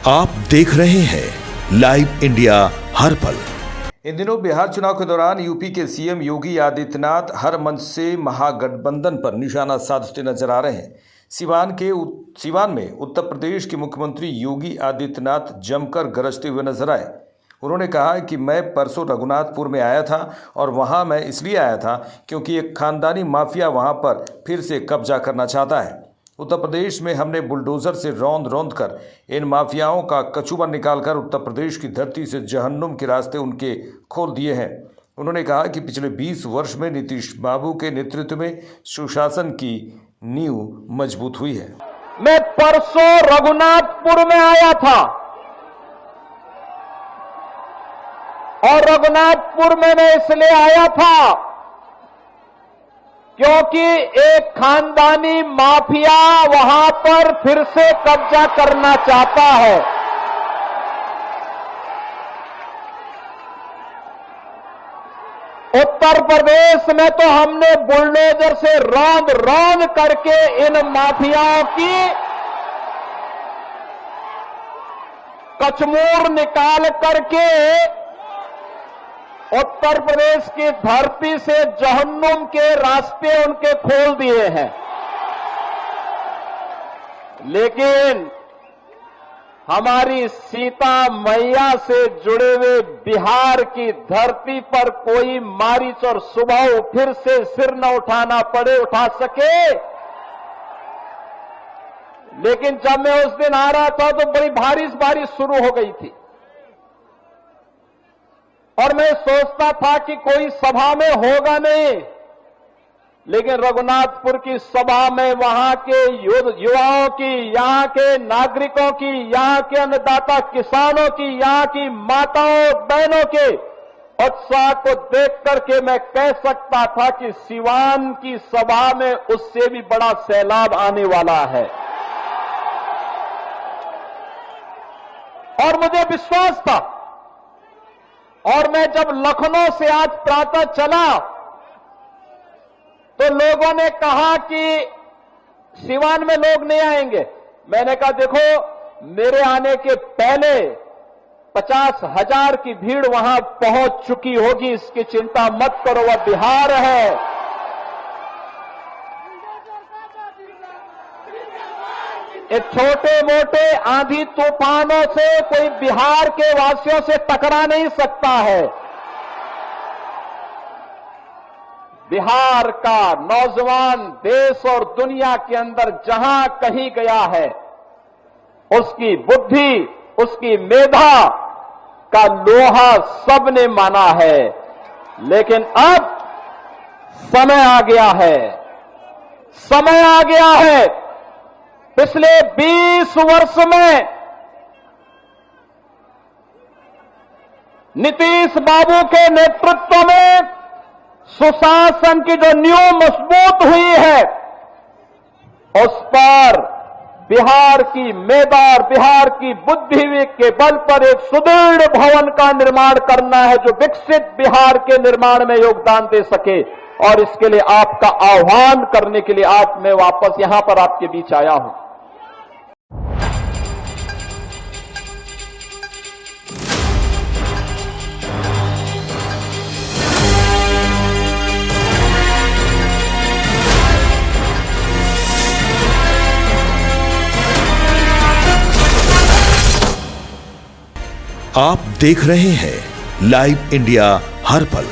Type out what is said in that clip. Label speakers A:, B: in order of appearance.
A: आप देख रहे हैं लाइव इंडिया हर पल।
B: इन दिनों बिहार चुनाव के दौरान यूपी के सीएम योगी आदित्यनाथ हर मंच से महागठबंधन पर निशाना साधते नजर आ रहे हैं। सिवान में उत्तर प्रदेश के मुख्यमंत्री योगी आदित्यनाथ जमकर गरजते हुए नजर आए। उन्होंने कहा कि मैं परसों रघुनाथपुर में आया था और वहां मैं इसलिए आया था क्योंकि एक खानदानी माफिया वहां पर फिर से कब्जा करना चाहता है। उत्तर प्रदेश में हमने बुलडोजर से रौंद कर इन माफियाओं का कचूमर निकालकर उत्तर प्रदेश की धरती से जहन्नुम के रास्ते उनके खोल दिए हैं। उन्होंने कहा कि पिछले 20 वर्ष में नीतीश बाबू के नेतृत्व में सुशासन की नींव मजबूत हुई है।
C: मैं परसों रघुनाथपुर में आया था और रघुनाथपुर में मैं इसलिए आया था क्योंकि एक खानदानी माफिया वहां पर फिर से कब्जा करना चाहता है। उत्तर प्रदेश में तो हमने बुलडोजर से रौंद करके इन माफियाओं की कचमूर निकाल करके उत्तर प्रदेश की धरती से जहन्नुम के रास्ते उनके खोल दिए हैं। लेकिन हमारी सीता मैया से जुड़े हुए बिहार की धरती पर कोई मारीच और सुबह फिर से सिर न उठाना पड़े, उठा सके। लेकिन जब मैं उस दिन आ रहा था तो बड़ी बारिश शुरू हो गई थी और मैं सोचता था कि कोई सभा में होगा नहीं, लेकिन रघुनाथपुर की सभा में वहां के युवाओं की, यहां के नागरिकों की, यहां के अन्नदाता किसानों की, यहां की माताओं बहनों के उत्साह को देख करके मैं कह सकता था कि सिवान की सभा में उससे भी बड़ा सैलाब आने वाला है। और मुझे विश्वास था। और मैं जब लखनऊ से आज प्रातः चला तो लोगों ने कहा कि सिवान में लोग नहीं आएंगे। मैंने कहा देखो, मेरे आने के पहले 50,000 की भीड़ वहां पहुंच चुकी होगी, इसकी चिंता मत करो, वह बिहार है। एक छोटे मोटे आंधी तूफानों से कोई बिहार के वासियों से टकरा नहीं सकता है। बिहार का नौजवान देश और दुनिया के अंदर जहां कहीं गया है, उसकी बुद्धि, उसकी मेधा का लोहा सबने माना है। लेकिन अब समय आ गया है, समय आ गया है। पिछले 20 वर्ष में नीतीश बाबू के नेतृत्व में सुशासन की जो नींव मजबूत हुई है, उस पर बिहार की मेधा और बिहार की बुद्धि के बल पर एक सुदृढ़ भवन का निर्माण करना है जो विकसित बिहार के निर्माण में योगदान दे सके। और इसके लिए आपका आह्वान करने के लिए आज मैं वापस यहां पर आपके बीच आया हूं।
A: आप देख रहे हैं लाइव इंडिया हर पल।